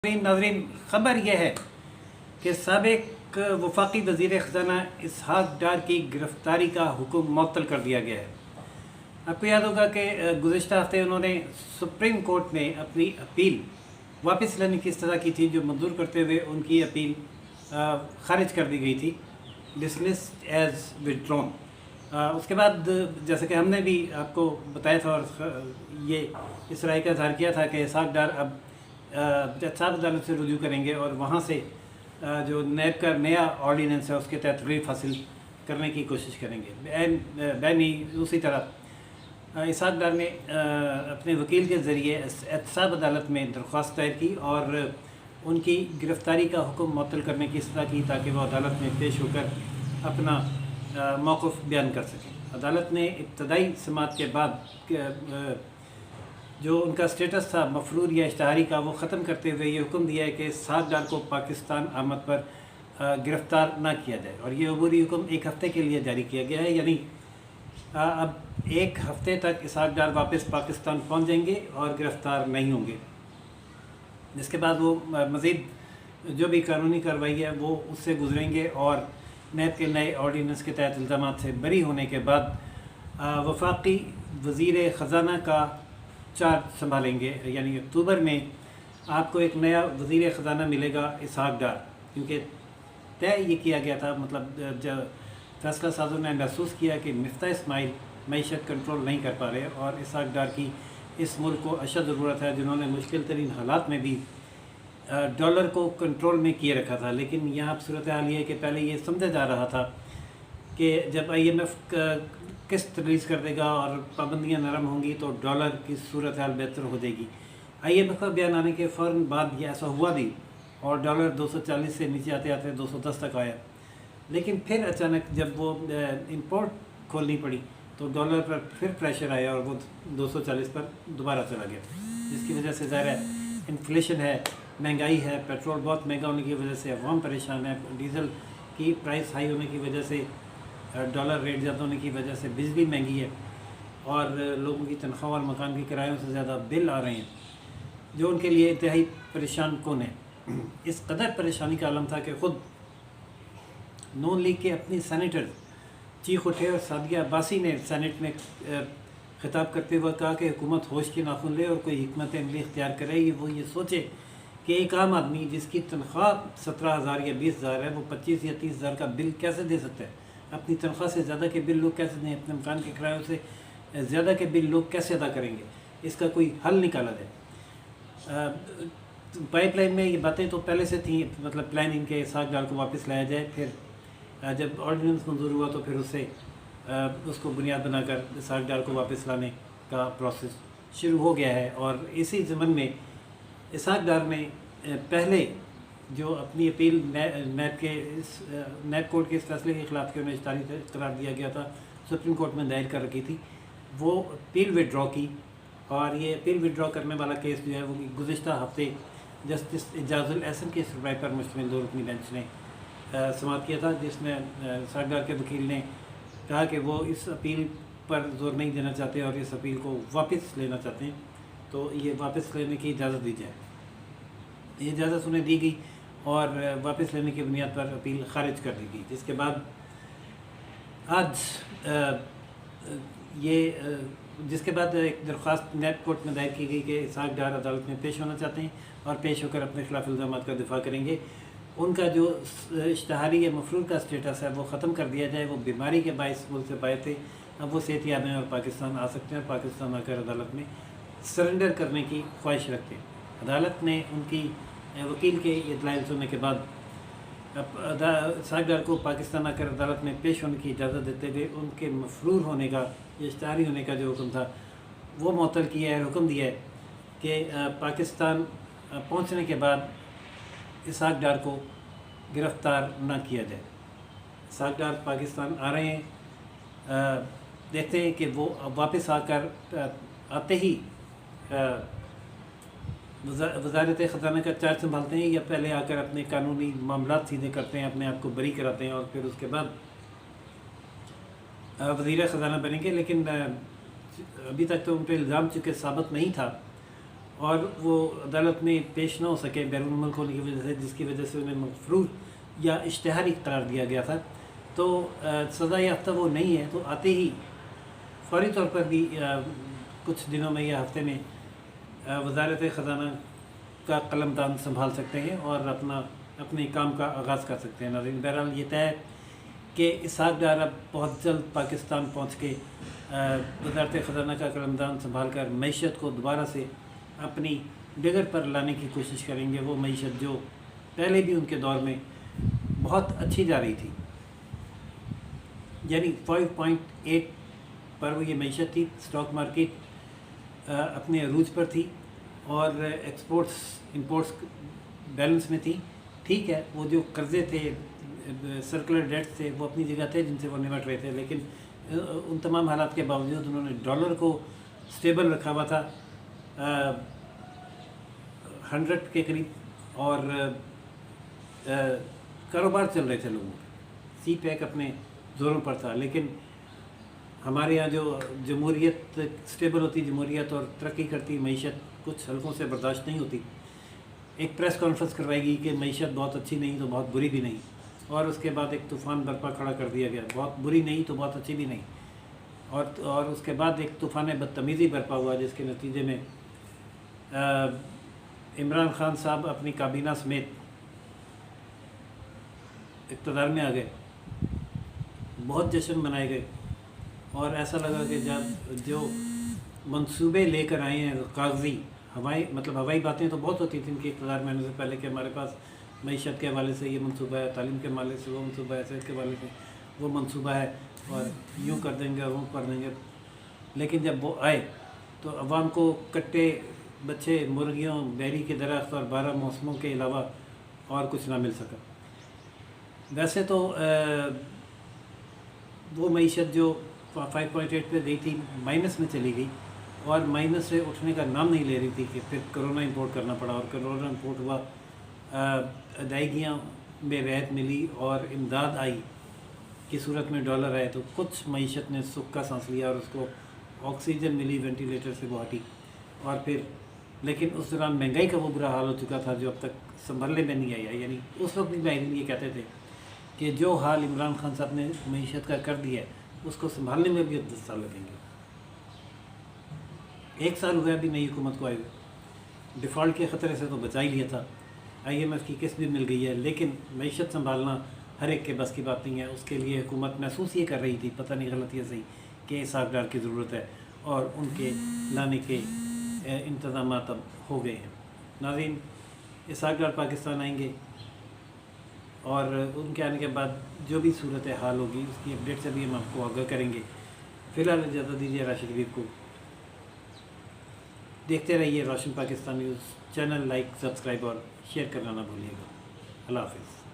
सामीन नाज़रीन, ख़बर यह है कि साबिक़ वफाकी वज़ीर ख़ज़ाना इसहाक़ डार की गिरफ़्तारी का हुक्म मुअत्तल कर दिया गया है। आपको याद होगा कि गुज़िश्ता हफ़्ते उन्होंने सुप्रीम कोर्ट में अपनी अपील वापस लेने की इस्तदा की थी, जो मंजूर करते हुए उनकी अपील ख़ारिज कर दी गई थी, डिसमिस्ड एज़ विथड्रॉन। उसके बाद जैसे कि हमने भी आपको बताया था और ये इस राय का इज़हार किया था कि इसहाक़ डार अब एहतसाब अदालत से रुजू करेंगे और वहाँ से जो नैब का नया ऑर्डीनेंस है उसके तहत रिलीफ हासिल करने की कोशिश करेंगे। बैनी उसी तरह इसहाक़ डार ने अपने वकील के ज़रिए एहतसाब अदालत में दरख्वास्त दायर की और उनकी गिरफ़्तारी का हुक्म मुअत्तल करने की इस्तदा की, ताकि वह अदालत में पेश होकर अपना मौक़िफ़ बयान कर सकें। अदालत ने इब्तदाई समाअत के बाद जो उनका स्टेटस था मफरूर या इश्तहारी का, वो ख़त्म करते हुए ये हुक्म दिया है कि इसहाक़ डार को पाकिस्तान आमद पर गिरफ़्तार ना किया जाए। और ये अबूरी हुक्म एक हफ़्ते के लिए जारी किया गया है, यानी अब एक हफ़्ते तक इसहाक़ डार वापस पाकिस्तान पहुंच जाएंगे और गिरफ़्तार नहीं होंगे। जिसके बाद वो मज़ीद जो भी कानूनी कार्रवाई है वो उससे गुजरेंगे और नैब के नए ऑर्डीनेंस के तहत इल्ज़ामात से बरी होने के बाद वफाकी वज़ीर ख़ज़ाना का चार्ज संभालेंगे। यानी अक्टूबर में आपको एक नया वज़ीर ख़ज़ाना मिलेगा इसहाक़ डार, क्योंकि तय ये किया गया था, मतलब जब फैसला साज़ों ने महसूस किया कि मिफ्ता इस्माइल मईशत कंट्रोल नहीं कर पा रहे और इसहाक़ डार की इस मुल्क को अशद ज़रूरत है, जिन्होंने मुश्किल तरीन हालात में भी डॉलर को कंट्रोल में किए रखा था। लेकिन यहाँ पर सूरत हाल ये है कि पहले ये समझा जा रहा था कि जब IMF किस्त रिलीज़ कर देगा और पाबंदियाँ नरम होंगी तो डॉलर की सूरत हाल बेहतर हो जाएगी। IMF का बयान आने के फ़ौरन बाद ये ऐसा हुआ भी और डॉलर 240 से नीचे आते आते 210 तक आया। लेकिन फिर अचानक जब वो इंपोर्ट खोलनी पड़ी तो डॉलर पर फिर प्रेशर आया और वो 240 पर दोबारा चला गया, जिसकी वजह से ज़ाहिर है इन्फ्लेशन है, महंगाई है, पेट्रोल बहुत महंगा होने की वजह से अवाम परेशान है, डीज़ल की प्राइस हाई होने की वजह से, डॉलर रेट ज़्यादा होने की वजह से बिजली महंगी है और लोगों की तनख्वाह और मकान के किरायों से ज़्यादा बिल आ रहे हैं, जो उनके लिए इंतहाई परेशान कौन है। इस कदर परेशानी का आलम था कि ख़ुद नून लीग के अपनी सेनेटर चीख उठे और सादिया अब्बासी ने सेनेट में ख़िताब करते हुए कहा कि हुकूमत होश के नाखून ले और कोई हिकमत अमली इख्तियार करे। वो ये सोचे कि एक आम आदमी जिसकी तनख्वाह 17,000 या 20,000 है, वो 25 या 30,000 का बिल कैसे दे सकता है? अपनी तनख्वाह से ज़्यादा के बिल लोग कैसे दें? अपने मकान के किरायों से ज़्यादा के बिल लोग कैसे अदा करेंगे? इसका कोई हल निकाला जाए। पाइपलाइन में ये बातें तो पहले से थी, मतलब प्लान इनके इसहाक़ डार को वापस लाया जाए। फिर जब ऑर्डिनेंस मंजूर हुआ तो फिर उसको बुनियाद बनाकर इसहाक़ डार को वापस लाने का प्रोसेस शुरू हो गया है। और इसी ज़मन में इसहाक़ डार ने पहले जो अपनी अपील नैब कोर्ट के इस फैसले के ख़िलाफ़ के उन्हें इश्तारी करार दिया गया था, सुप्रीम कोर्ट में दायर कर रखी थी, वो अपील विड्रॉ की। और ये अपील विड्रॉ करने वाला केस जो है वो गुज़िश्ता हफ़्ते जस्टिस एजाज़ुल एहसन के राय पर मुश्तमिल 2 रुकनी बेंच ने समाअत किया था, जिसमें इसहाक़ डार के वकील ने कहा कि वो इस अपील पर ज़ोर नहीं देना चाहते और इस अपील को वापस लेना चाहते हैं, तो ये वापस लेने की इजाज़त दी जाए। ये इजाज़त उन्हें दी गई और वापस लेने की बुनियाद पर अपील ख़ारिज कर दी गई। जिसके बाद आज जिसके बाद एक दरख्वास्त नैब कोर्ट में दायर की गई कि इसहाक़ डार अदालत में पेश होना चाहते हैं और पेश होकर अपने खिलाफ इल्ज़ामात का दिफा करेंगे। उनका जो इश्तहारी या मफरूर का स्टेटस है वो ख़त्म कर दिया जाए। वो बीमारी के बायस मुल्क से बाहर थे, अब वो सेहतियाब हैं और पाकिस्तान आ सकते हैं और पाकिस्तान आकर अदालत में सरेंडर करने की ख्वाहिश रखते हैं। अदालत ने उनकी वकील के इतलाएं सुनने के बाद इसहाक़ डार को पाकिस्तान आकर अदालत में पेश होने की इजाज़त देते हुए उनके मफरूर होने का, इश्तहारी होने का जो हुक्म था वो मुअत्तल किया है। हुक्म दिया है कि पाकिस्तान पहुँचने के बाद इसहाक़ डार को गिरफ़्तार न किया जाए। इसहाक़ डार पाकिस्तान आ रहे हैं, देखते हैं कि वो वापस आकर आते ही वज़ारत ख़ज़ाना का चार्ज संभालते हैं या पहले आकर अपने कानूनी मामलात सीधे करते हैं, अपने आप को बरी कराते हैं और फिर उसके बाद वज़ीर ख़ज़ाना बनेंगे। लेकिन अभी तक तो उन पर इल्ज़ाम चूँकि साबित नहीं था اور وہ عدالت میں پیش نہ ہو سکے بیرون ملک ہونے کی وجہ سے، جس کی وجہ سے انہیں مفرور یا اشتہاری قرار دیا گیا تھا، تو سزا یافتہ وہ نہیں ہے، تو آتے ہی فوری طور پر بھی کچھ دنوں میں یا ہفتے میں وزارت خزانہ کا قلم دان سنبھال سکتے ہیں اور اپنے کام کا آغاز کر سکتے ہیں۔ ناظرین، بہرحال یہ طے ہے کہ اسحاق ڈار اب بہت جلد پاکستان پہنچ کے وزارت خزانہ کا قلم دان سنبھال کر معیشت کو دوبارہ سے اپنی ڈگر پر لانے کی کوشش کریں گے، وہ معیشت جو پہلے بھی ان کے دور میں بہت اچھی جا رہی تھی، یعنی 5.8 پر وہ یہ معیشت تھی، اسٹاک مارکیٹ اپنے عروج پر تھی اور ایکسپورٹس امپورٹس بیلنس میں تھی۔ ٹھیک ہے، وہ جو قرضے تھے، سرکولر ڈیٹس تھے، وہ اپنی جگہ تھے جن سے وہ نمٹ رہے تھے، لیکن ان تمام حالات کے باوجود انہوں نے ڈالر کو سٹیبل رکھا ہوا تھا 100 کے قریب، اور کاروبار چل رہے تھے لوگوں کے، سی پیک اپنے زوروں پر تھا۔ لیکن ہمارے یہاں جو جمہوریت سٹیبل ہوتی، جمہوریت اور ترقی کرتی معیشت کچھ حلقوں سے برداشت نہیں ہوتی، ایک پریس کانفرنس کروائے گی کہ معیشت بہت اچھی نہیں تو بہت بری بھی نہیں، اور اس کے بعد ایک طوفان برپا کھڑا کر دیا گیا، بہت بری نہیں تو بہت اچھی بھی نہیں، اور اس کے بعد ایک طوفان بدتمیزی برپا ہوا، جس کے نتیجے میں عمران خان صاحب اپنی کابینہ سمیت اقتدار میں آ گئے، بہت جشن منائے گئے، اور ایسا لگا کہ جب جو منصوبے لے کر آئے ہیں کاغذی، ہوائی باتیں تو بہت ہوتی تھیں ان کے اقتدار میں آنے سے پہلے کہ ہمارے پاس معیشت کے حوالے سے یہ منصوبہ ہے، تعلیم کے حوالے سے وہ منصوبہ ہے، صحت کے حوالے سے وہ منصوبہ ہے، اور یوں کر دیں گے اور وہ کر دیں گے، لیکن جب وہ آئے تو عوام کو کٹے بچے، مرغیوں، بیری کے درخت اور 12 موسموں کے علاوہ اور کچھ نہ مل سکا۔ ویسے تو وہ معیشت جو 5.8 پہ گئی تھی مائنس میں چلی گئی، اور مائنس سے اٹھنے کا نام نہیں لے رہی تھی کہ پھر کرونا امپورٹ کرنا پڑا، اور کرونا امپورٹ ہوا، ادائیگیاں میں رعایت ملی اور امداد آئی کی صورت میں ڈالر آئے، تو کچھ معیشت نے سکھ کا سانس لیا اور اس کو آکسیجن ملی، وینٹیلیٹر سے وہ ہٹی، اور پھر لیکن اس دوران مہنگائی کا وہ برا حال ہو چکا تھا جو اب تک سنبھلنے میں نہیں آیا۔ یعنی اس وقت بھی ماہرین یہ کہتے تھے کہ جو حال عمران خان صاحب نے معیشت کا کر دیا ہے اس کو سنبھالنے میں بھی 10 سال لگیں گے۔ 1 سال ہوا ابھی نئی حکومت کو آئے ہوئے، ڈیفالٹ کے خطرے سے تو بچا ہی لیا تھا، IMF کی قسط بھی مل گئی ہے، لیکن معیشت سنبھالنا ہر ایک کے بس کی بات نہیں ہے۔ اس کے لیے حکومت محسوس یہ کر رہی تھی، پتہ نہیں غلط یا صحیح، کہ اسحاق ڈار کی ضرورت ہے، اور ان کے لانے کے انتظامات اب ہو گئے ہیں۔ ناظرین، اسحاق ڈار پاکستان آئیں گے، اور ان کے آنے کے بعد جو بھی صورت حال ہوگی اس کی اپڈیٹ سے بھی ہم آپ کو آگاہ کریں گے۔ فی الحال اجازت دیجیے راشد شریف کو، دیکھتے رہیے روشن Pakistan news channel, like, subscribe اور شیئر کرنا نہ بھولیے گا۔ اللہ حافظ۔